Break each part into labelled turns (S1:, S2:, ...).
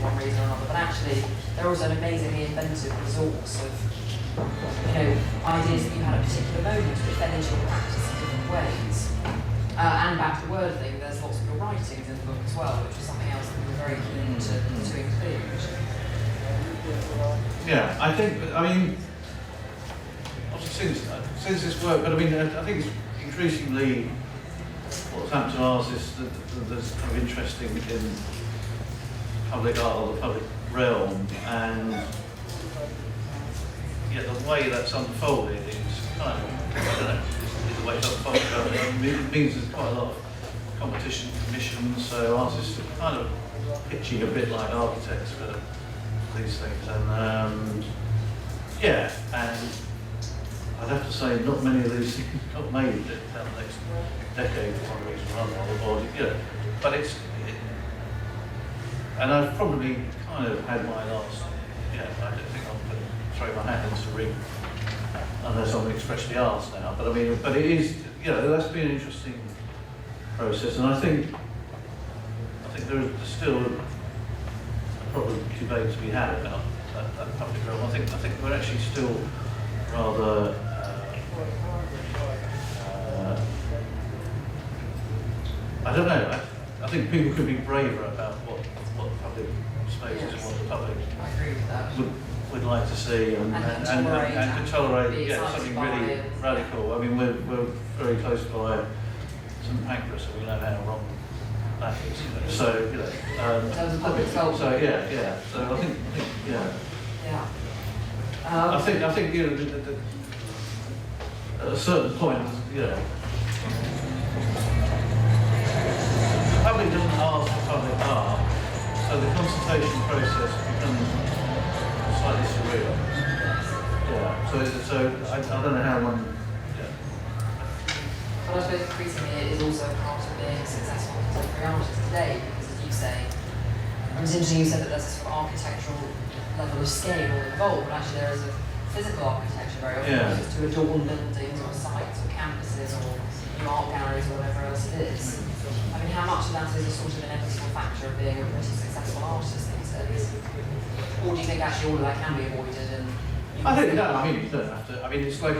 S1: for one reason or another, but actually they're also an amazingly inventive resource of, ideas that you had at particular moments which fed into your practice in different ways. And back to the word thing, there's lots of your writings in the book as well, which is something else that we were very keen to include.
S2: Yeah, since this work, but I think it's increasingly what's happened to artists that there's kind of interesting in public art or the public realm, and the way that's unfolded is kind of, is the way it's unfolded. It means there's quite a lot of competition, commissions, so artists are kind of pitching a bit like architects for these things, and and I'd have to say not many of these things got made down the next decade for one reason or another, but and I've probably kind of had my last, I don't think I'll throw my hat into the ring unless I'm expressly asked now, but it is, that's been an interesting process, and I think there's still a proper debate to be had about that public realm. I think we're actually still rather I don't know. I think people could be braver about what public spaces and what the public would like to see and to tolerate something really radical. We're very close by St Pancras, so we know how wrong that is. So
S1: public sculpture.
S2: So So I think I think at a certain point, the public doesn't ask for public art, so the consultation process becomes slightly surreal. So I don't know how one.
S1: But I suppose increasingly it is also part of being a successful contemporary artist today, because as you say, it was interesting you said that there's a sort of architectural level of scale involved, but actually there is a physical architecture very often to adorn buildings or sites or campuses or new art galleries or whatever else it is. How much of that is a sort of inevitable factor of being a pretty successful artist these days? Or do you think actually all of that can be avoided? And
S2: I think no. You don't have to. It's like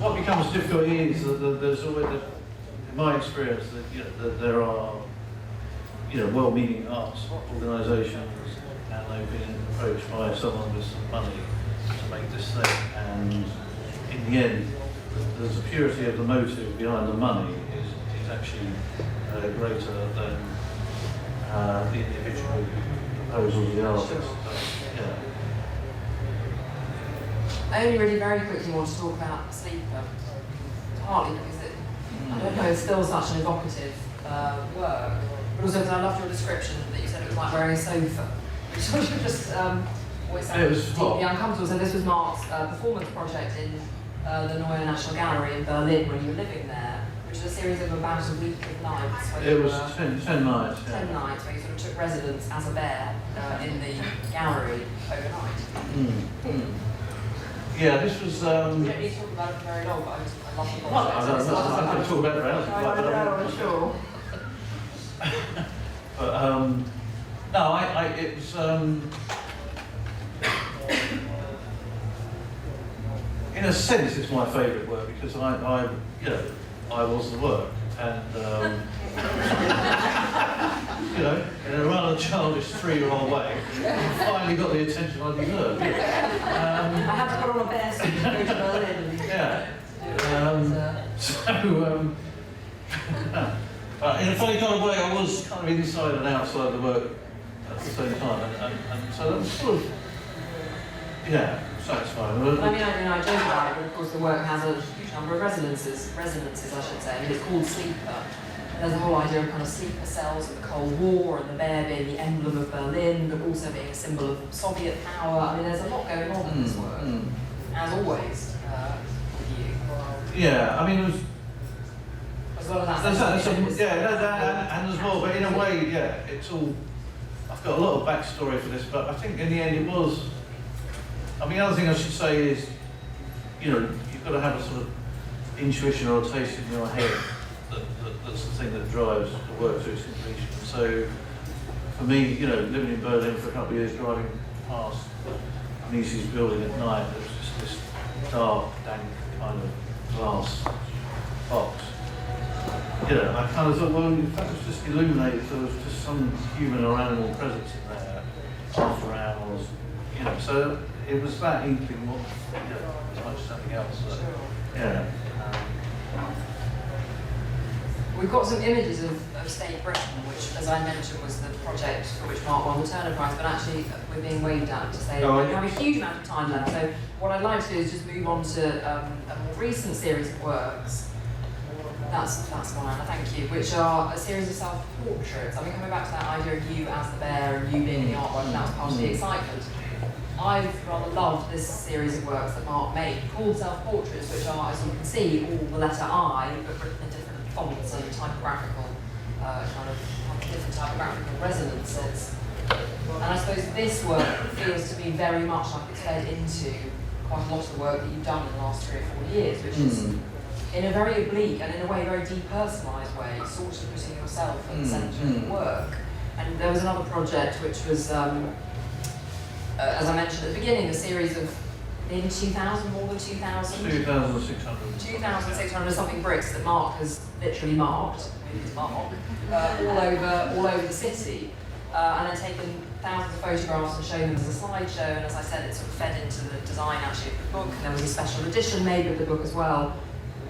S2: what becomes difficult is that there's always, in my experience, that there are well-meaning arts organisations, and they've been approached by someone with some money to make this thing, and in the end, the purity of the motive behind the money is actually greater than the individual proposals of the artist.
S1: I only really very quickly want to talk about Sleeper, partly because I don't know, it's still such an evocative work, but also because I loved your description that you said it was like wearing a sofa, which sort of just always sounded deeply uncomfortable. So this was Mark's performance project in the Neue National Gallery in Berlin when you were living there, which is a series of about a week of nights.
S2: It was 10 nights.
S1: 10 nights where you sort of took residence as a bear in the gallery overnight.
S2: Yeah, this was.
S1: We don't need to talk about it for very long, but I love the project.
S2: I can talk about it for hours.
S1: I'm sure.
S2: But it was. In a sense, it's my favourite work because I was the work, and in a rather childish 3-year-old way, I finally got the attention I deserved.
S1: I had to put on a bear suit to go to Berlin.
S2: In a funny kind of way, I was kind of inside and outside the work at the same time, and so that was sort of satisfying.
S1: I joke about it, but of course the work has a huge number of resonances I should say. It's called Sleeper. There's a whole idea of kind of sleeper cells and the Cold War and the bear being the emblem of Berlin, but also being a symbol of Soviet power. There's a lot going on in this work, as always, with you.
S2: It was.
S1: As well as that.
S2: And there's more, but in a way, it's all. I've got a lot of backstory for this, but I think in the end it was. The other thing I should say is, you've got to have a sort of intuition or a taste in your head that that's the thing that drives the work to its completion. So for me, you know, living in Berlin for a couple of years, driving past Mises building at night, there was just this dark, dank kind of glass box. You know, I kind of thought, well, if that was just illuminated, there was just some human or animal presence in there after hours, you know, so it was that inkling more, you know, as much as anything else. So, yeah.
S1: We've got some images of State Britain, which, as I mentioned, was the project for which Mark won the Turner Prize, but actually we're being waved at to say we have a huge amount of time left. So what I'd like to do is just move on to a more recent series of works. That's one, Anna, thank you, which are a series of self-portraits. I mean, coming back to that idea of you as the bear and you being in the artwork, and that was part of the excitement. I've rather loved this series of works that Mark made, called self-portraits, which are, as you can see, all the letter I, but written in different fonts and typographical, kind of different typographical resonances. And I suppose this work feels to me very much like it's fed into quite a lot of the work that you've done in the last 3 or 4 years, which is, in a very oblique and in a way very depersonalised way, sort of putting yourself at the centre of the work. And there was another project which was, as I mentioned at the beginning, a series of nearly 2,000, more than 2,000?
S2: 2,600.
S1: 2,600 something bricks that Mark has literally marked with his mark all over the city, and then taken thousands of photographs and shown them as a slideshow. And as I said, it sort of fed into the design actually of the book. And there was a special edition made with the book as well,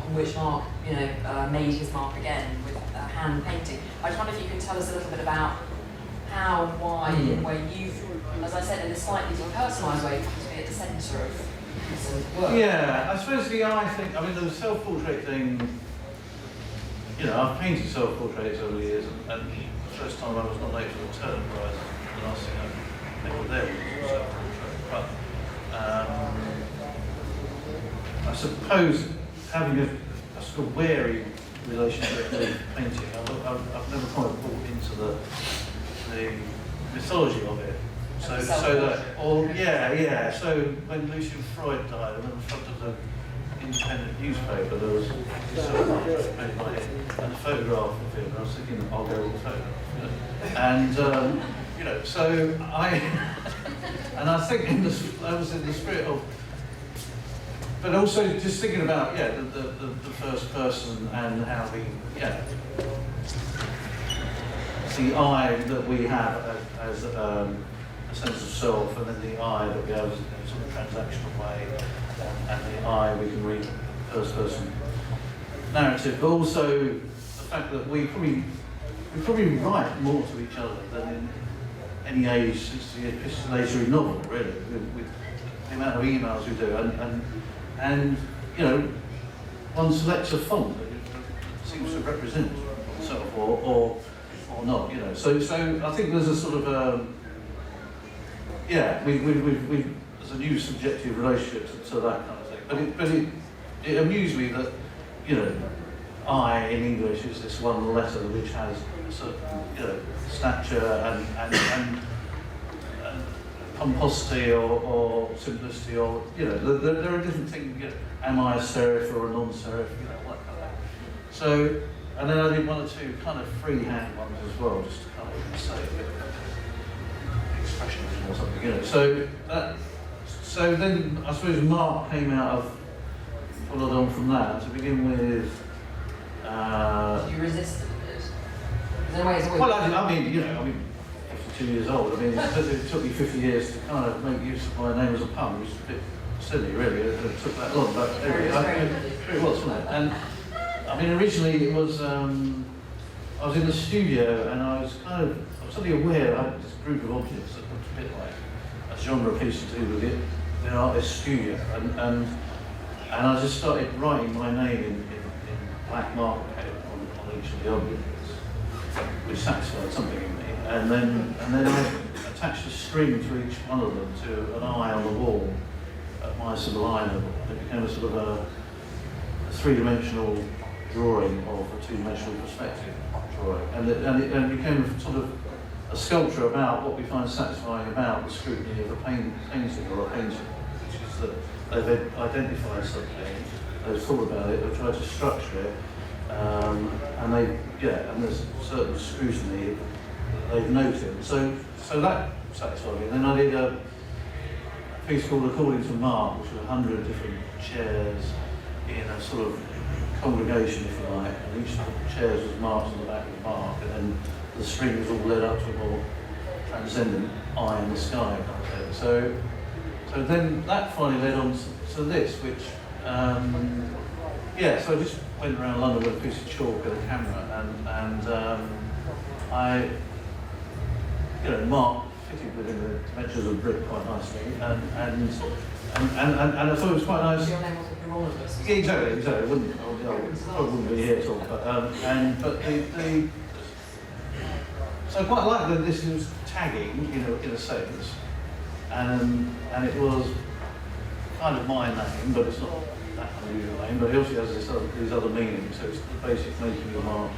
S1: on which Mark, you know, made his mark again with hand painting. I just wonder if you could tell us a little bit about how and why, in a way you've, as I said, in a slightly depersonalised way, come to be at the centre of this work.
S2: Yeah, I suppose the eye thing, I mean, the self-portrait thing, you know, I've painted self-portraits over the years, and the first time I was nominated for the Turner Prize, the last thing I think there was a self-portrait. But I suppose having a sort of wary relationship with painting, I've never quite bought into the mythology of it. So that, or yeah. So when Lucian Freud died, I remember in front of the independent newspaper there was this sort of made my head and a photograph of him. And I was thinking, I'll go with the photograph. You know? And you know, so I think that was in the spirit of. But also just thinking about the first person and how the I that we have as a sense of self, and then the I that we have in a sort of transactional way, and the I we can read first person narrative, but also the fact that we probably write more to each other than in any age since the epistolatory novel, really, with the amount of emails we do, and you know, one selects a font that seems to represent oneself or not, you know. So I think there's a sort of there's a new subjective relationship to that kind of thing. But it amused me that, you know, I in English is this one letter which has a certain, you know, stature and pomposity or simplicity, or, you know, there are different things, you know, am I a serif or a non-serif, you know, like that. So, and then I did one or two kind of freehand ones as well, just to kind of say a bit of expressionism or something, you know. So then I suppose Mark came out of, followed on from that, to begin with.
S1: Did you resist it a bit? In a way, it's always
S2: well, I mean, 52 years old. I mean, it took me 50 years to kind of make use of my name as a pun, which is a bit silly, really. It took that long, but anyway, it was, wasn't it? And I mean, originally it was, I was in the studio and I was suddenly aware I had this group of objects that looked a bit like a genre piece to do with it, in an artist's studio, and I just started writing my name in black marker on each of the objects, which satisfied something in me. And then I attached a string to each one of them to an eye on the wall at my sublime level. It became a sort of a three-dimensional drawing of a two-dimensional perspective drawing, and it became a sort of a sculpture about what we find satisfying about the scrutiny of a painting or a painting, which is that they've identified something, they've thought about it, they've tried to structure it, and and there's certain scrutiny that they've noted. So that satisfied me. And then I did a piece called According to Mark, which was 100 different chairs in a sort of congregation, if you like, and each of the chairs was marked on the back of the mark, and then the strings all led up to a more transcendent eye in the sky. So then that finally led on to this, which, so I just went around London with a piece of chalk and a camera, and I, Mark fitted within the dimensions of the brick quite nicely, and I thought it was quite nice.
S1: Your name wasn't Herodotus.
S2: Yeah, exactly. I wouldn't be here at all. So I quite like that this was tagging, in a sense, and it was kind of my name, but it's not that unusual name. But it also has these other meanings. So it's the basic making of art,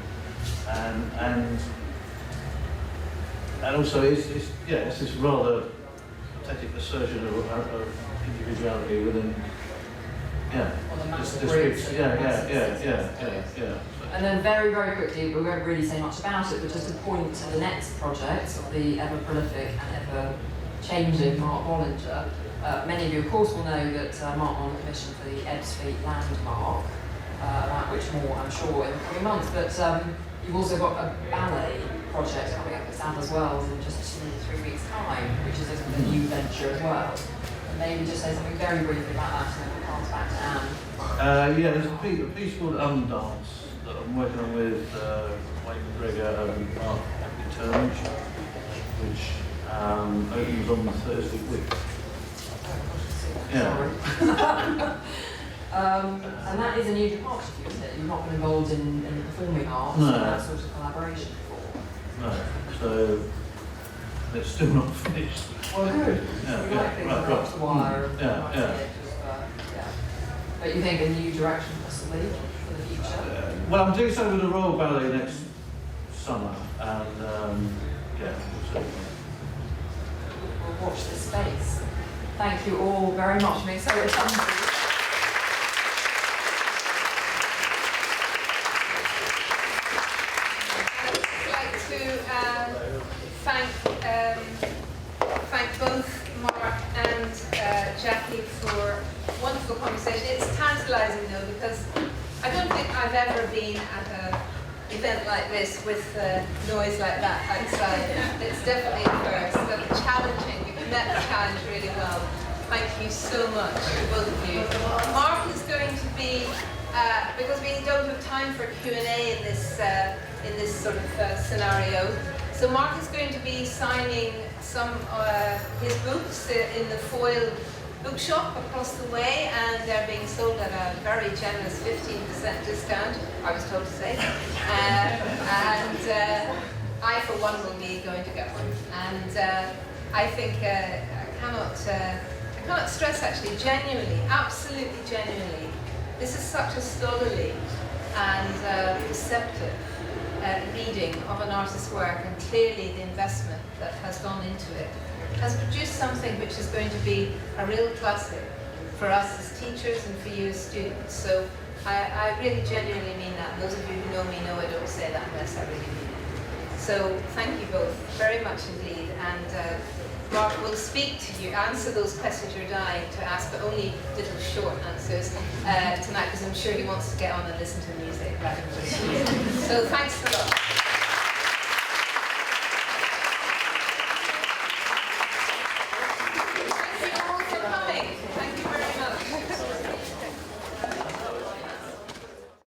S2: and also it's this rather pathetic assertion of individuality within. Yeah.
S1: And then very, very quickly, we won't really say much about it, but just to point to the next project of the ever-prolific and ever-changing Mark Wallinger. Many of you, of course, will know that Mark won the commission for the Ebbsfleet landmark, about which more, I'm sure, in the coming months. But you've also got a ballet project coming up at Sadler's Wells in just 3 weeks' time, which is a new venture as well. Maybe just say something very briefly about that, and then we'll pass back to Anne.
S2: There's a piece called Undance that I'm working on with Wayne McGregor and Mark Turner, which opens on Thursday week.
S1: Yeah. And that is a new departure for you, isn't it? You've not been involved in performing arts and that sort of collaboration before.
S2: No. So it's still not finished.
S1: Well, good. So you like things that are off the wire. But you think a new direction possibly for the future?
S2: Well, I'm doing something with the Royal Ballet next summer, and
S1: We'll watch this space. Thank you all very much for being so attentive.
S3: Thank both Mark and Jacky for wonderful conversation. It's tantalising though, because I don't think I've ever been at an event like this with noise like that outside. It's definitely a first, but challenging. You've met the challenge really well. Thank you so much, both of you. Mark is going to be, because we don't have time for Q&A in this sort of scenario, so Mark is going to be signing some his books in the Foyle bookshop across the way, and they're being sold at a very generous 15% discount, I was told to say. I, for one, will be going to get one. And I think I cannot stress, actually, genuinely, absolutely genuinely, this is such a scholarly and receptive reading of an artist's work, and clearly the investment that has gone into it has produced something which is going to be a real classic for us as teachers and for you as students. So I really genuinely mean that. And those of you who know me know I don't say that unless I really mean it. So thank you both very much indeed. And Mark will speak to you, answer those questions you're dying to ask, but only little short answers tonight, because I'm sure he wants to get on and listen to the music. So thanks a lot.